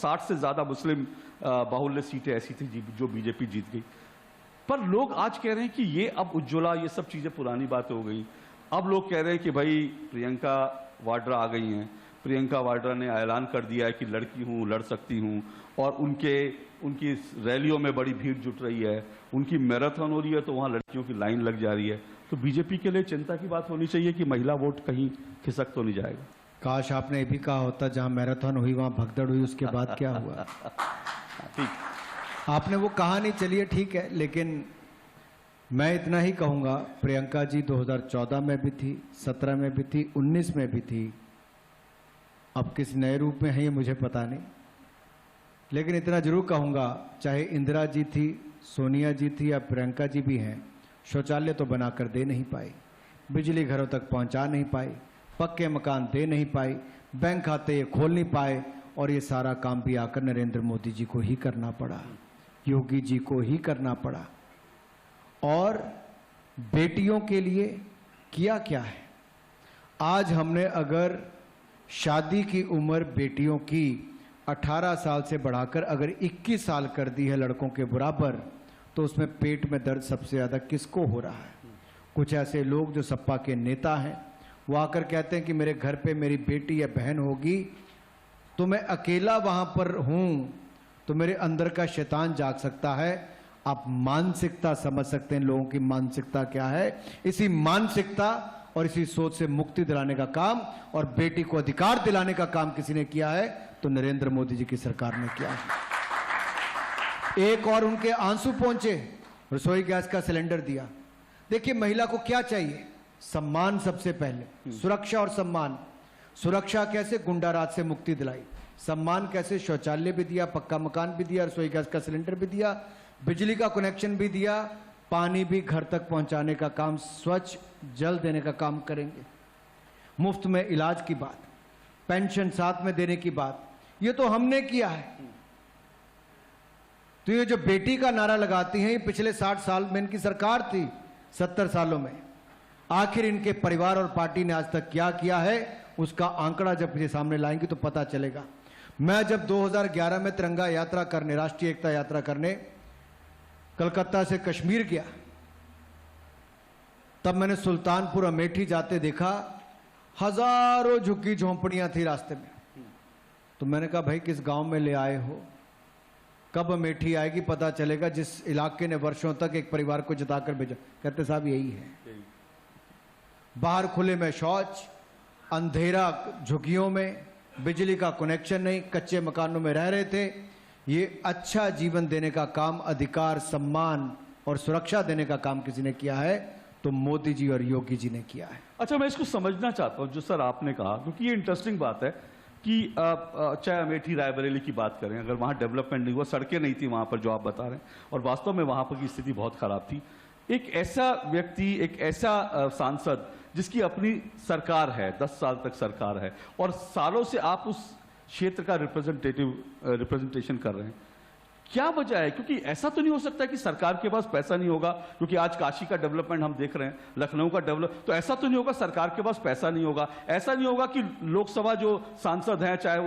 60 से ज्यादा मुस्लिम बाहुल्य सीटें ऐसी थी जो बीजेपी जीत गई। पर लोग आज कह रहे हैं कि ये अब उज्ज्वला, ये सब चीजें पुरानी बातें हो गई। अब लोग कह रहे हैं कि भाई प्रियंका वाड्रा आ गई हैं, प्रियंका वाड्रा ने ऐलान कर दिया है कि लड़की हूं, लड़ सकती हूं, और उनकी रैलियों में बड़ी भीड़ जुट रही है, उनकी मैराथन हो रही है तो वहां लड़कियों की लाइन लग जा रही है। तो बीजेपी के लिए चिंता की बात होनी चाहिए कि महिला वोट कहीं खिसक तो नहीं जाएगा। काश आपने ये भी कहा होता जहां मैराथन हुई वहां भगदड़ हुई, उसके बाद क्या हुआ। ठीक, आपने वो कहा नहीं, चलिए ठीक है, लेकिन मैं इतना ही कहूंगा, प्रियंका जी 2014 में भी थी, 17 में भी थी, 19 में भी थी, अब किस नए रूप में है ये मुझे पता नहीं, लेकिन इतना जरूर कहूंगा, चाहे इंदिरा जी थी, सोनिया जी थी या प्रियंका जी भी हैं, शौचालय तो बनाकर दे नहीं पाई, बिजली घरों तक पहुंचा नहीं पाई, पक्के मकान दे नहीं पाई, बैंक खाते ये खोल नहीं पाए, और ये सारा काम भी आकर नरेंद्र मोदी जी को ही करना पड़ा, योगी जी को ही करना पड़ा। और बेटियों के लिए किया क्या है? आज हमने अगर शादी की उम्र बेटियों की 18 साल से बढ़ाकर अगर 21 साल कर दी है लड़कों के बराबर, तो उसमें पेट में दर्द सबसे ज्यादा किसको हो रहा है? कुछ ऐसे लोग जो सपा के नेता हैं, वो आकर कहते हैं कि मेरे घर पे मेरी बेटी या बहन होगी तो मैं अकेला वहां पर हूं, तो मेरे अंदर का शैतान जाग सकता है। आप मानसिकता समझ सकते हैं लोगों की मानसिकता क्या है। इसी मानसिकता और इसी सोच से मुक्ति दिलाने का काम और बेटी को अधिकार दिलाने का काम किसी ने किया है तो नरेंद्र मोदी जी की सरकार ने किया है। एक और उनके आंसू पहुंचे, रसोई गैस का सिलेंडर दिया। देखिए महिला को क्या चाहिए? सम्मान सबसे पहले, सुरक्षा और सम्मान। सुरक्षा कैसे? गुंडा राज से मुक्ति दिलाई। सम्मान कैसे? शौचालय भी दिया, पक्का मकान भी दिया, रसोई गैस का सिलेंडर भी दिया, बिजली का कनेक्शन भी दिया, पानी भी घर तक पहुंचाने का काम, स्वच्छ जल देने का काम करेंगे। मुफ्त में इलाज की बात, पेंशन साथ में देने की बात, ये तो हमने किया है। तो ये जो बेटी का नारा लगाती हैं, ये पिछले 60 साल में इनकी सरकार थी, 70 सालों में। आखिर इनके परिवार और पार्टी ने आज तक क्या किया है, उसका आंकड़ा जब ये सामने लाएंगे तो पता चलेगा। मैं जब 2011 में तिरंगा यात्रा करने, राष्ट्रीय एकता यात्रा करने कलकत्ता से कश्मीर गया, तब मैंने सुल्तानपुर अमेठी जाते देखा, हजारों झुग्गी झोंपड़ियां थी रास्ते में। तो मैंने कहा भाई किस गांव में ले आए हो, कब अमेठी आएगी पता चलेगा, जिस इलाके ने वर्षों तक एक परिवार को जताकर भेजा। कहते साहब यही है, बाहर खुले में शौच, अंधेरा झुग्गियों में, बिजली का कनेक्शन नहीं, कच्चे मकानों में रह रहे थे। ये अच्छा जीवन देने का काम, अधिकार, सम्मान और सुरक्षा देने का काम किसी ने किया है तो मोदी जी और योगी जी ने किया है। अच्छा, मैं इसको समझना चाहता हूं जो सर आपने कहा, क्योंकि ये इंटरेस्टिंग बात है कि चाहे अमेठी रायबरेली की बात करें, अगर वहां डेवलपमेंट नहीं हुआ, सड़कें नहीं थी वहां पर जो आप बता रहे हैं, और वास्तव में वहां पर की स्थिति बहुत खराब थी। एक ऐसा व्यक्ति, एक ऐसा सांसद जिसकी अपनी सरकार है, 10 साल तक सरकार है, और सालों से आप उस क्षेत्र का रिप्रेजेंटेशन कर रहे हैं, क्या वजह है? क्योंकि ऐसा तो नहीं हो सकता कि सरकार के पास पैसा नहीं होगा, क्योंकि आज काशी का डेवलपमेंट हम देख रहे हैं, लखनऊ का डेवलप, तो ऐसा तो नहीं होगा सरकार के पास पैसा नहीं होगा, ऐसा नहीं होगा कि लोकसभा जो सांसद हैं, चाहे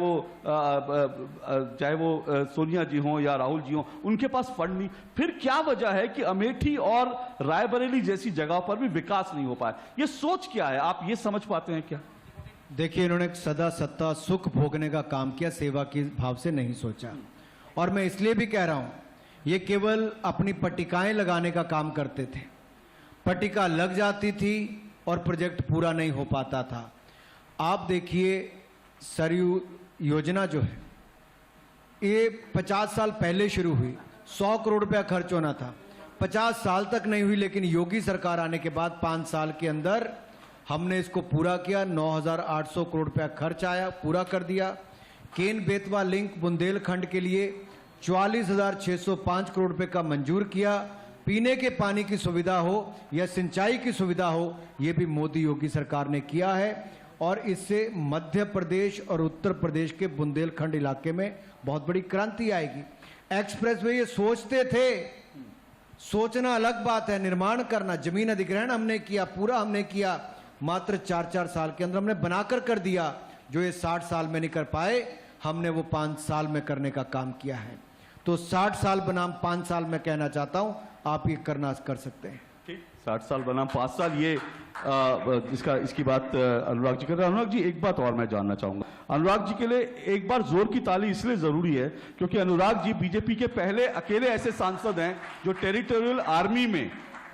वो सोनिया जी हों या राहुल जी हों, उनके पास फंड नहीं। फिर क्या वजह है कि अमेठी और रायबरेली जैसी जगह पर भी विकास नहीं हो पाया? ये सोच क्या है, आप ये समझ पाते हैं क्या? देखिए, इन्होंने सदा सत्ता सुख भोगने का काम किया, सेवा के भाव से नहीं सोचा। और मैं इसलिए भी कह रहा हूं, ये केवल अपनी पट्टिकाएं लगाने का काम करते थे, पट्टिका लग जाती थी और प्रोजेक्ट पूरा नहीं हो पाता था। आप देखिए सरयू योजना जो है, ये 50 साल पहले शुरू हुई, 100 करोड़ रुपया खर्च होना था, 50 साल तक नहीं हुई, लेकिन योगी सरकार आने के बाद 5 साल के अंदर हमने इसको पूरा किया। 9,800 करोड़ रुपया खर्च आया, पूरा कर दिया। केन बेतवा लिंक बुंदेलखंड के लिए 44,605 करोड़ रुपए का मंजूर किया। पीने के पानी की सुविधा हो या सिंचाई की सुविधा हो, यह भी मोदी योगी सरकार ने किया है, और इससे मध्य प्रदेश और उत्तर प्रदेश के बुंदेलखंड इलाके में बहुत बड़ी क्रांति आएगी। एक्सप्रेस वे ये सोचते थे, सोचना अलग बात है, निर्माण करना, जमीन अधिग्रहण हमने किया, पूरा हमने किया, मात्र 4-4 साल के अंदर हमने बनाकर कर दिया, जो ये 60 साल में नहीं कर पाए। हमने वो 5 साल में करने का काम किया है। तो 60 साल बनाम 5 साल में कहना चाहता हूं, आप ये करना कर सकते हैं। 60 साल बनाम 5 साल, ये इसकी बात अनुराग जी कर रहे हैं। अनुराग जी, एक बात और मैं जानना चाहूंगा। अनुराग जी के लिए एक बार जोर की ताली इसलिए जरूरी है क्योंकि अनुराग जी बीजेपी के पहले अकेले ऐसे सांसद हैं जो टेरिटोरियल आर्मी में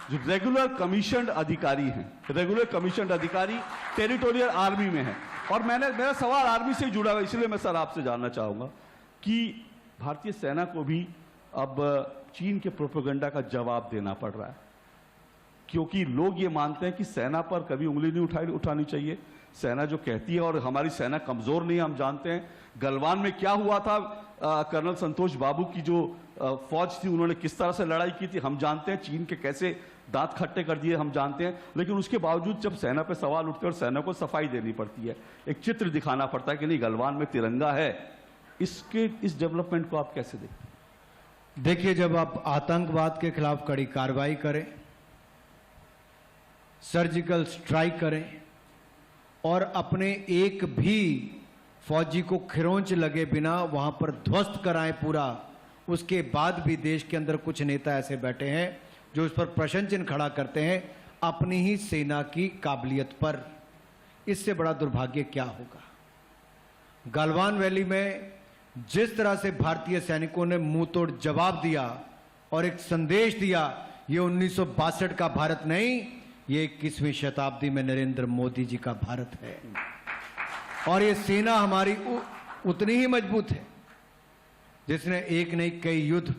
जो रेगुलर कमीशन्ड अधिकारी हैं, रेगुलर कमीशन्ड अधिकारी टेरिटोरियल आर्मी में हैं। और मेरा सवाल आर्मी से जुड़ा हुआ, इसलिए मैं सर आपसे जानना चाहूंगा कि भारतीय सेना को भी अब चीन के प्रोपेगेंडा का जवाब देना पड़ रहा है, क्योंकि लोग ये मानते हैं कि सेना पर कभी उंगली नहीं उठानी चाहिए। सेना जो कहती है, और हमारी सेना कमजोर नहीं, हम जानते हैं गलवान में क्या हुआ था, कर्नल संतोष बाबू की जो फौज थी उन्होंने किस तरह से लड़ाई की थी, हम जानते हैं। चीन के कैसे दांत खट्टे कर दिए हम जानते हैं। लेकिन उसके बावजूद जब सेना पे सवाल उठते हैं और सेना को सफाई देनी पड़ती है, एक चित्र दिखाना पड़ता है कि नहीं गलवान में तिरंगा है, इस डेवलपमेंट को आप कैसे देखते हैं? देखिए, जब आप आतंकवाद के खिलाफ कड़ी कार्रवाई करें, सर्जिकल स्ट्राइक करें और अपने एक भी फौजी को खिरोंच लगे बिना वहां पर ध्वस्त कराएं पूरा, उसके बाद भी देश के अंदर कुछ नेता ऐसे बैठे हैं जो उस पर प्रश्न चिन्ह खड़ा करते हैं अपनी ही सेना की काबिलियत पर। इससे बड़ा दुर्भाग्य क्या होगा? गलवान वैली में जिस तरह से भारतीय सैनिकों ने मुंह तोड़ जवाब दिया और एक संदेश दिया, ये 1962 का भारत नहीं, ये 21वीं शताब्दी में नरेंद्र मोदी जी का भारत है। और ये सेना हमारी उतनी ही मजबूत है जिसने एक नहीं कई युद्ध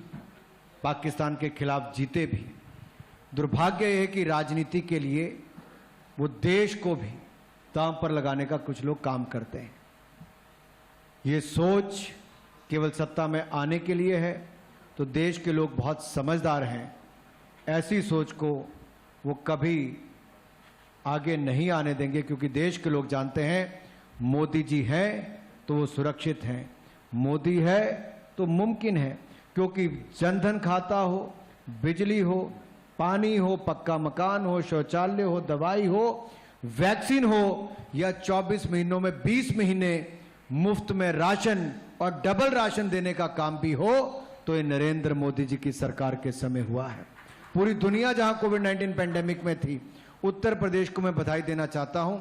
पाकिस्तान के खिलाफ जीते भी। दुर्भाग्य है कि राजनीति के लिए वो देश को भी दांव पर लगाने का कुछ लोग काम करते हैं। ये सोच केवल सत्ता में आने के लिए है, तो देश के लोग बहुत समझदार हैं, ऐसी सोच को वो कभी आगे नहीं आने देंगे, क्योंकि देश के लोग जानते हैं मोदी जी हैं तो वो सुरक्षित हैं, मोदी है तो मुमकिन है। क्योंकि जनधन खाता हो, बिजली हो, पानी हो, पक्का मकान हो, शौचालय हो, दवाई हो, वैक्सीन हो, या 24 महीनों में 20 महीने मुफ्त में राशन और डबल राशन देने का काम भी हो, तो ये नरेंद्र मोदी जी की सरकार के समय हुआ है। पूरी दुनिया जहां कोविड-19 पैंडेमिक में थी, उत्तर प्रदेश को मैं बधाई देना चाहता हूं।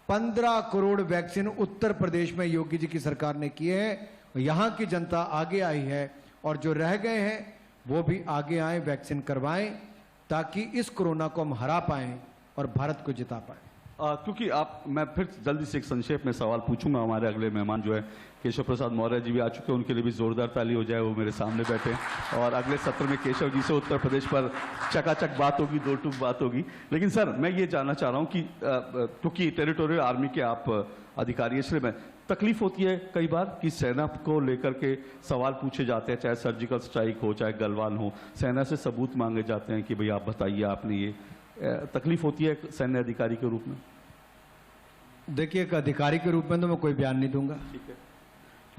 15 करोड़ वैक्सीन उत्तर प्रदेश में योगी जी की सरकार ने किए हैं। यहां की जनता आगे आई है और जो रह गए हैं वो भी आगे आए, वैक्सीन करवाएं, ताकि इस कोरोना को हम हरा पाएं और भारत को जिता पाएं। क्योंकि मैं फिर जल्दी से एक संक्षेप में सवाल पूछूंगा। हमारे अगले मेहमान जो है केशव प्रसाद मौर्य जी भी आ चुके हैं, उनके लिए भी जोरदार ताली हो जाए, वो मेरे सामने बैठे हैं। और अगले सत्र में केशव जी से उत्तर प्रदेश पर चकाचक बात होगी, दो टूक बात होगी। लेकिन सर, मैं ये जानना चाह रहा हूँ कि क्योंकि टेरिटोरियल आर्मी के आप अधिकारी, इसलिए मैं तकलीफ होती है कई बार कि सेना को लेकर के सवाल पूछे जाते हैं, चाहे सर्जिकल स्ट्राइक हो, चाहे गलवान हो, सेना से सबूत मांगे जाते हैं कि भाई आप बताइए आपने ये, तकलीफ होती है सैन्य अधिकारी के रूप में? देखिए, एक अधिकारी के रूप में तो मैं कोई बयान नहीं दूंगा, ठीक है,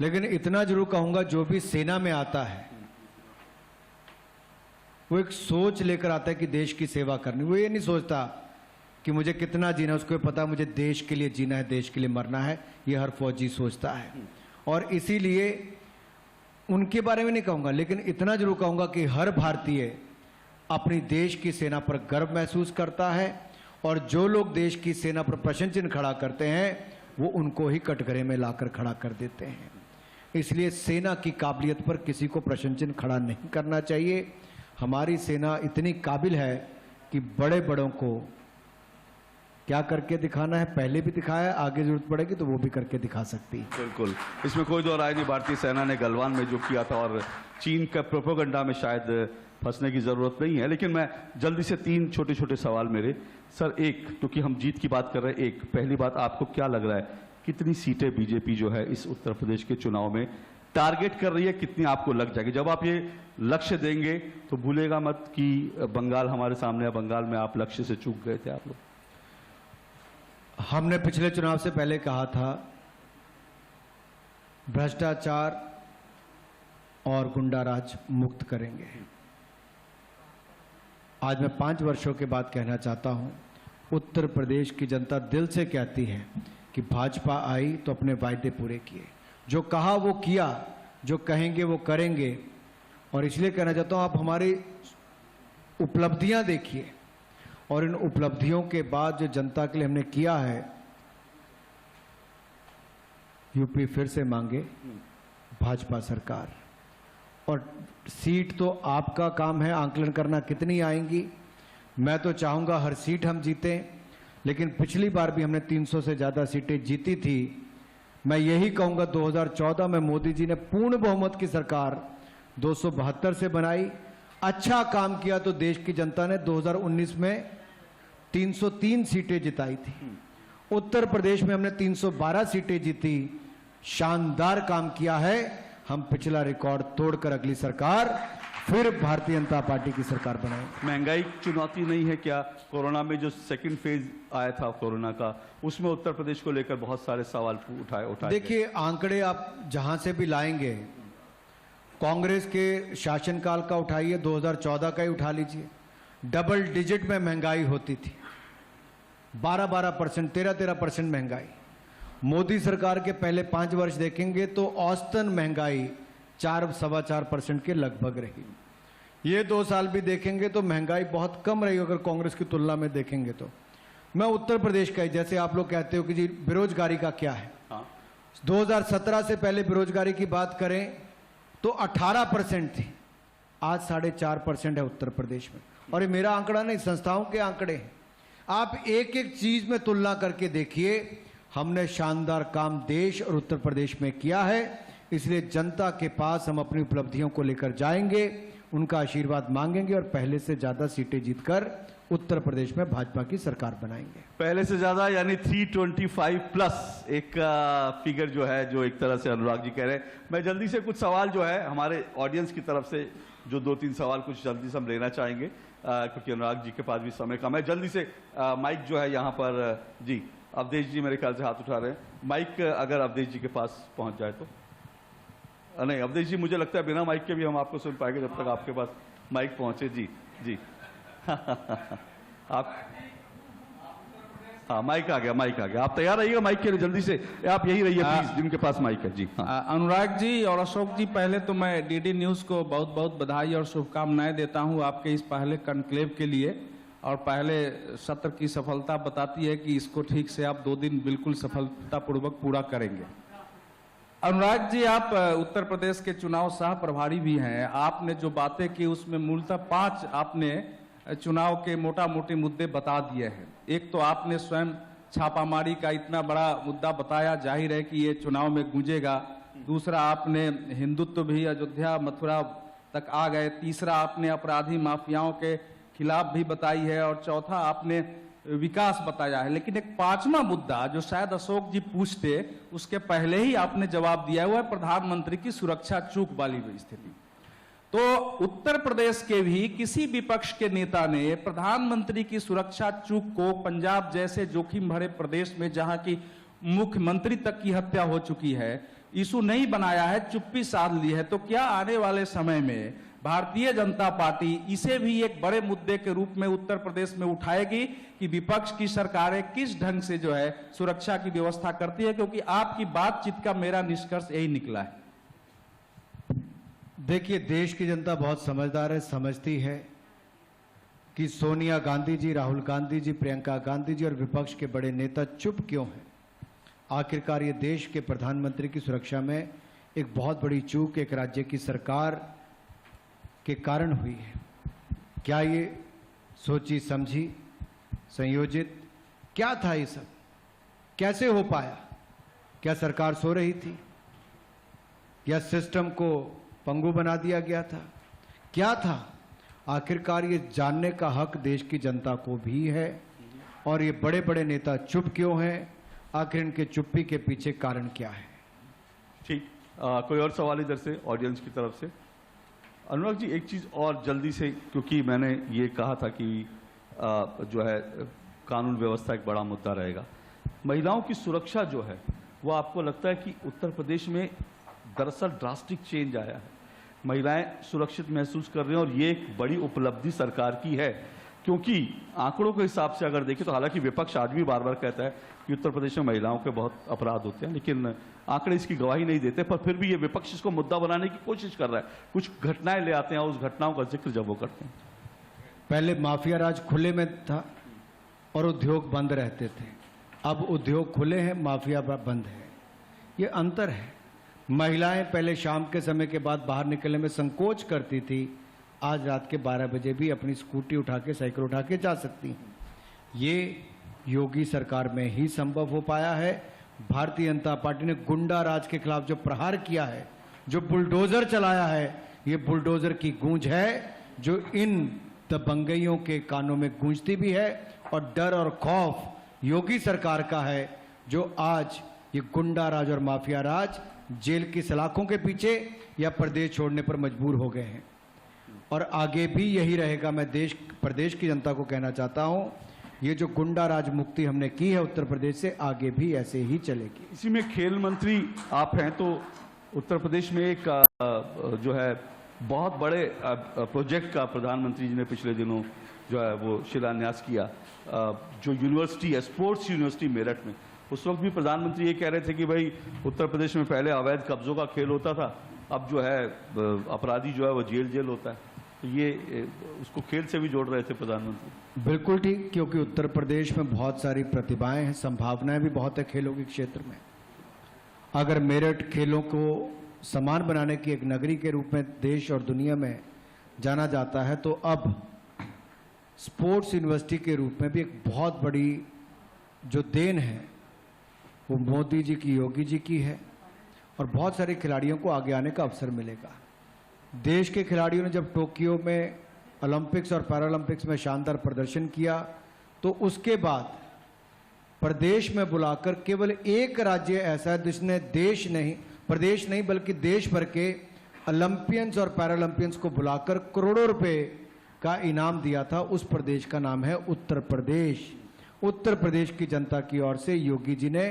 लेकिन इतना जरूर कहूंगा, जो भी सेना में आता है वो एक सोच लेकर आता है कि देश की सेवा करनी। वो ये नहीं सोचता कि मुझे कितना जीना, उसको पता मुझे देश के लिए जीना है, देश के लिए मरना है, ये हर फौजी सोचता है। और इसीलिए उनके बारे में नहीं कहूंगा, लेकिन इतना जरूर कहूंगा कि हर भारतीय अपनी देश की सेना पर गर्व महसूस करता है, और जो लोग देश की सेना पर प्रश्न चिन्ह खड़ा करते हैं वो उनको ही कटघरे में लाकर खड़ा कर देते हैं। इसलिए सेना की काबिलियत पर किसी को प्रश्न चिन्ह खड़ा नहीं करना चाहिए। हमारी सेना इतनी काबिल है कि बड़े बड़ों को क्या करके दिखाना है पहले भी दिखाया, आगे जरूरत पड़ेगी तो वो भी करके दिखा सकती है। बिल्कुल, इसमें कोई दो राय नहीं। भारतीय सेना ने गलवान में जो किया था, और चीन का प्रोपेगेंडा में शायद फंसने की जरूरत नहीं है। लेकिन मैं जल्दी से 3 छोटे छोटे सवाल मेरे। सर, एक, क्योंकि हम जीत की बात कर रहे हैं, एक पहली बात, आपको क्या लग रहा है कितनी सीटें बीजेपी जो है इस उत्तर प्रदेश के चुनाव में टारगेट कर रही है, कितनी आपको लग जाएगी? जब आप ये लक्ष्य देंगे तो भूलेगा मत कि बंगाल हमारे सामने है, बंगाल में आप लक्ष्य से चूक गए थे आप लोग। हमने पिछले चुनाव से पहले कहा था भ्रष्टाचार और गुंडाराज मुक्त करेंगे। आज मैं 5 वर्षों के बाद कहना चाहता हूं, उत्तर प्रदेश की जनता दिल से कहती है कि भाजपा आई तो अपने वायदे पूरे किए। जो कहा वो किया, जो कहेंगे वो करेंगे। और इसलिए कहना चाहता हूं, आप हमारी उपलब्धियां देखिए और इन उपलब्धियों के बाद जो जनता के लिए हमने किया है, यूपी फिर से मांगे भाजपा सरकार। और सीट तो आपका काम है आंकलन करना कितनी आएंगी। मैं तो चाहूंगा हर सीट हम जीतें, लेकिन पिछली बार भी हमने 300 से ज्यादा सीटें जीती थी। मैं यही कहूंगा 2014 में मोदी जी ने पूर्ण बहुमत की सरकार 272 से बनाई। अच्छा काम किया तो देश की जनता ने 2019 में 303 सीटें जिताई थी। उत्तर प्रदेश में हमने 312 सीटें जीती। शानदार काम किया है। हम पिछला रिकॉर्ड तोड़कर अगली सरकार फिर भारतीय जनता पार्टी की सरकार बनाएंगे। महंगाई चुनौती नहीं है क्या? कोरोना में जो सेकंड फेज आया था कोरोना का, उसमें उत्तर प्रदेश को लेकर बहुत सारे सवाल उठाए। देखिए, आंकड़े आप जहां से भी लाएंगे, कांग्रेस के शासनकाल का उठाइए, 2014 का ही उठा लीजिए, डबल डिजिट में महंगाई होती थी, 12% 13% महंगाई। मोदी सरकार के पहले 5 वर्ष देखेंगे तो औसतन महंगाई 4-4.25% के लगभग रही। ये 2 साल भी देखेंगे तो महंगाई बहुत कम रही अगर कांग्रेस की तुलना में देखेंगे तो। मैं उत्तर प्रदेश का ही, जैसे आप लोग कहते हो कि जी बेरोजगारी का क्या है, 2017 से पहले बेरोजगारी की बात करें तो 18% थी, आज 4.5% है उत्तर प्रदेश में। और ये मेरा आंकड़ा नहीं, संस्थाओं के आंकड़े हैं। आप एक एक चीज में तुलना करके देखिए, हमने शानदार काम देश और उत्तर प्रदेश में किया है। इसलिए जनता के पास हम अपनी उपलब्धियों को लेकर जाएंगे, उनका आशीर्वाद मांगेंगे और पहले से ज्यादा सीटें जीतकर उत्तर प्रदेश में भाजपा की सरकार बनाएंगे। पहले से ज्यादा यानी 325 प्लस एक फिगर जो है, जो एक तरह से अनुराग जी कह रहे हैं। मैं जल्दी से कुछ सवाल जो है हमारे ऑडियंस की तरफ से, जो 2-3 सवाल कुछ जल्दी से हम लेना चाहेंगे, क्योंकि अनुराग जी के पास भी समय कम है। जल्दी से माइक जो है यहाँ पर, जी अवधेश जी मेरे ख्याल से हाथ उठा रहे हैं। माइक अगर अवधेश जी के पास पहुंच जाए तो। नहीं अवधेश जी, मुझे लगता है बिना माइक के भी हम आपको सुन पाएंगे जब तक आपके पास माइक पहुंचे। जी जी आप, हाँ माइक आ गया। आप तैयार रहिएगा माइक के लिए, जल्दी से आप यही रहिए प्लीज, जिनके पास माइक है। जी अनुराग जी और अशोक जी, पहले तो मैं डीडी न्यूज़ को बहुत बहुत बधाई और शुभकामनाएं देता हूं आपके इस पहले कॉन्क्लेव के लिए। और पहले सत्र की सफलता बताती है कि इसको ठीक से आप 2 दिन बिल्कुल सफलतापूर्वक पूरा करेंगे। अनुराग जी, आप उत्तर प्रदेश के चुनाव सह प्रभारी भी हैं। आपने जो बातें की उसमें मूलतः 5 आपने चुनाव के मोटा मोटी मुद्दे बता दिए हैं। एक तो आपने स्वयं छापामारी का इतना बड़ा मुद्दा बताया, जाहिर है कि ये चुनाव में गूंजेगा। दूसरा, आपने हिंदुत्व भी अयोध्या मथुरा तक आ गए। तीसरा, आपने अपराधी माफियाओं के खिलाफ भी बताई है। और चौथा, आपने विकास बताया है। लेकिन एक 5वां मुद्दा जो शायद अशोक जी पूछते, उसके पहले ही आपने जवाब दिया हुआ है, प्रधानमंत्री की सुरक्षा चूक वाली स्थिति। तो उत्तर प्रदेश के भी किसी विपक्ष के नेता ने प्रधानमंत्री की सुरक्षा चूक को पंजाब जैसे जोखिम भरे प्रदेश में, जहां की मुख्यमंत्री तक की हत्या हो चुकी है, इशू नहीं बनाया है, चुप्पी साध ली है। तो क्या आने वाले समय में भारतीय जनता पार्टी इसे भी एक बड़े मुद्दे के रूप में उत्तर प्रदेश में उठाएगी कि विपक्ष की सरकारें किस ढंग से जो है सुरक्षा की व्यवस्था करती है? क्योंकि आपकी बातचीत का मेरा निष्कर्ष यही निकला है। देखिए, देश की जनता बहुत समझदार है, समझती है कि सोनिया गांधी जी, राहुल गांधी जी, प्रियंका गांधी जी और विपक्ष के बड़े नेता चुप क्यों हैं। आखिरकार ये देश के प्रधानमंत्री की सुरक्षा में एक बहुत बड़ी चूक एक राज्य की सरकार के कारण हुई है। क्या ये सोची समझी, संयोजित क्या था? ये सब कैसे हो पाया? क्या सरकार सो रही थी या सिस्टम को पंगु बना दिया गया था? क्या था? आखिरकार ये जानने का हक देश की जनता को भी है। और ये बड़े बड़े नेता चुप क्यों हैं? आखिर इनके चुप्पी के पीछे कारण क्या है? ठीक, कोई और सवाल इधर से ऑडियंस की तरफ से? अनुराग जी, एक चीज और जल्दी से, क्योंकि मैंने ये कहा था कि जो है कानून व्यवस्था एक बड़ा मुद्दा रहेगा। महिलाओं की सुरक्षा जो है वो आपको लगता है कि उत्तर प्रदेश में दरअसल ड्रास्टिक चेंज आया है, महिलाएं सुरक्षित महसूस कर रही हैं और ये एक बड़ी उपलब्धि सरकार की है। क्योंकि आंकड़ों के हिसाब से अगर देखें तो हालांकि विपक्ष आज भी बार बार कहता है कि उत्तर प्रदेश में महिलाओं के बहुत अपराध होते हैं, लेकिन आंकड़े इसकी गवाही नहीं देते। पर फिर भी ये विपक्ष इसको मुद्दा बनाने की कोशिश कर रहा है, कुछ घटनाएं ले आते हैं और उस घटनाओं का जिक्र जब वो करते हैं। पहले माफिया राज खुले में था और उद्योग बंद रहते थे, अब उद्योग खुले हैं, माफिया बंद है। ये अंतर है। महिलाएं पहले शाम के समय के बाद बाहर निकलने में संकोच करती थी, आज रात के 12 बजे भी अपनी स्कूटी उठा के, साइकिल उठा के जा सकती हैं। ये योगी सरकार में ही संभव हो पाया है। भारतीय जनता पार्टी ने गुंडा राज के खिलाफ जो प्रहार किया है, जो बुलडोजर चलाया है, ये बुलडोजर की गूंज है जो इन दबंगइयों के कानों में गूंजती भी है, और डर और खौफ योगी सरकार का है जो आज ये गुंडा राज और माफिया राज जेल की सलाखों के पीछे या प्रदेश छोड़ने पर मजबूर हो गए हैं, और आगे भी यही रहेगा। मैं प्रदेश की जनता को कहना चाहता हूं, ये जो गुंडा राज मुक्ति हमने की है उत्तर प्रदेश से, आगे भी ऐसे ही चलेगी। इसी में खेल मंत्री आप हैं, तो उत्तर प्रदेश में एक जो है बहुत बड़े प्रोजेक्ट का प्रधानमंत्री जी ने पिछले दिनों जो है वो शिलान्यास किया, जो यूनिवर्सिटी है, स्पोर्ट्स यूनिवर्सिटी मेरठ में। उस वक्त भी प्रधानमंत्री ये कह रहे थे कि भाई उत्तर प्रदेश में पहले अवैध कब्जों का खेल होता था, अब जो है अपराधी जो है वो जेल होता है। तो ये उसको खेल से भी जोड़ रहे थे प्रधानमंत्री। बिल्कुल ठीक, क्योंकि उत्तर प्रदेश में बहुत सारी प्रतिभाएं हैं, संभावनाएं भी बहुत है खेलों के क्षेत्र में। अगर मेरठ खेलों को समान बनाने की एक नगरी के रूप में देश और दुनिया में जाना जाता है, तो अब स्पोर्ट्स यूनिवर्सिटी के रूप में भी एक बहुत बड़ी जो देन है वो मोदी जी की, योगी जी की है, और बहुत सारे खिलाड़ियों को आगे आने का अवसर मिलेगा। देश के खिलाड़ियों ने जब टोक्यो में ओलंपिक्स और पैरालंपिक्स में शानदार प्रदर्शन किया, तो उसके बाद प्रदेश में बुलाकर केवल एक राज्य ऐसा है जिसने प्रदेश नहीं बल्कि देश भर के ओलंपियंस और पैरालंपियंस को बुलाकर करोड़ों रुपए का इनाम दिया था। उस प्रदेश का नाम है उत्तर प्रदेश। उत्तर प्रदेश की जनता की ओर से योगी जी ने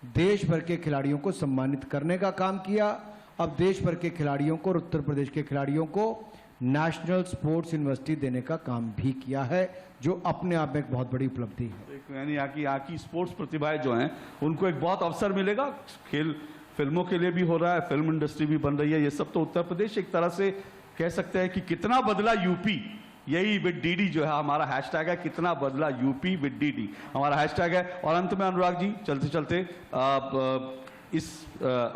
देश भर के खिलाड़ियों को सम्मानित करने का काम किया। अब देश भर के खिलाड़ियों को और उत्तर प्रदेश के खिलाड़ियों को नेशनल स्पोर्ट्स यूनिवर्सिटी देने का काम भी किया है, जो अपने आप में एक बहुत बड़ी उपलब्धि है। यानी यहाँ की स्पोर्ट्स प्रतिभाएं जो हैं उनको एक बहुत अवसर मिलेगा। खेल फिल्मों के लिए भी हो रहा है, फिल्म इंडस्ट्री भी बन रही है। ये सब तो उत्तर प्रदेश एक तरह से कह सकते हैं कि कितना बदला यूपी, यही विद डीडी जो है हमारा हैशटैग है, कितना बदला यूपी विद डीडी हमारा हैशटैग है। और अंत में अनुराग जी चलते चलते इस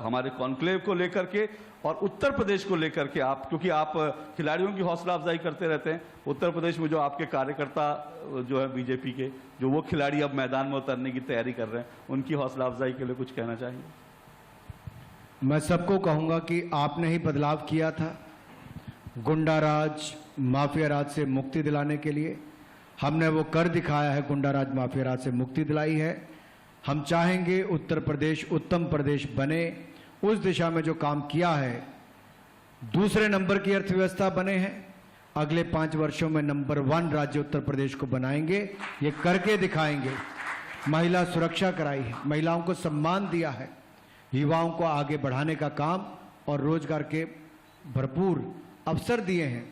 हमारे कॉन्क्लेव को लेकर के और उत्तर प्रदेश को लेकर के आप, क्योंकि आप खिलाड़ियों की हौसला अफजाई करते रहते हैं, उत्तर प्रदेश में जो आपके कार्यकर्ता जो है बीजेपी के, जो वो खिलाड़ी अब मैदान में उतरने की तैयारी कर रहे हैं, उनकी हौसला अफजाई के लिए कुछ कहना चाहिए? मैं सबको कहूंगा कि आपने ही बदलाव किया था। गुंडा राज, माफिया राज से मुक्ति दिलाने के लिए हमने वो कर दिखाया है, गुंडा राज, माफिया राज से मुक्ति दिलाई है। हम चाहेंगे उत्तर प्रदेश उत्तम प्रदेश बने। उस दिशा में जो काम किया है, दूसरे नंबर की अर्थव्यवस्था बने हैं, अगले 5 वर्षों में नंबर 1 राज्य उत्तर प्रदेश को बनाएंगे, ये करके दिखाएंगे। महिला सुरक्षा कराई है, महिलाओं को सम्मान दिया है, युवाओं को आगे बढ़ाने का काम और रोजगार के भरपूर अवसर दिए हैं,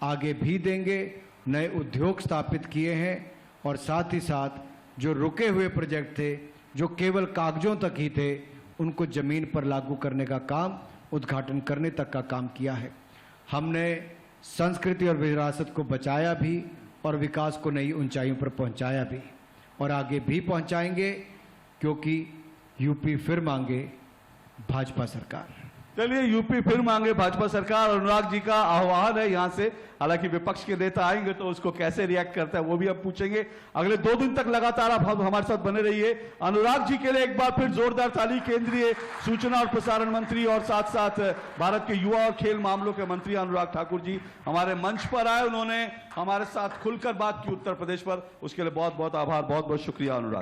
आगे भी देंगे। नए उद्योग स्थापित किए हैं और साथ ही साथ जो रुके हुए प्रोजेक्ट थे, जो केवल कागजों तक ही थे, उनको जमीन पर लागू करने का काम, उद्घाटन करने तक का काम किया है। हमने संस्कृति और विरासत को बचाया भी और विकास को नई ऊंचाइयों पर पहुंचाया भी, और आगे भी पहुंचाएंगे, क्योंकि यूपी फिर मांगे भाजपा सरकार। चलिए, यूपी फिर मांगे भाजपा सरकार। अनुराग जी का आह्वान है यहाँ से। हालांकि विपक्ष के नेता आएंगे तो उसको कैसे रिएक्ट करता है वो भी अब पूछेंगे। अगले 2 दिन तक लगातार आप हमारे साथ बने रहिए। अनुराग जी के लिए एक बार फिर जोरदार ताली। केंद्रीय सूचना और प्रसारण मंत्री और साथ साथ भारत के युवा और खेल मामलों के मंत्री अनुराग ठाकुर जी हमारे मंच पर आए, उन्होंने हमारे साथ खुलकर बात की उत्तर प्रदेश पर, उसके लिए बहुत बहुत आभार, बहुत बहुत शुक्रिया अनुराग।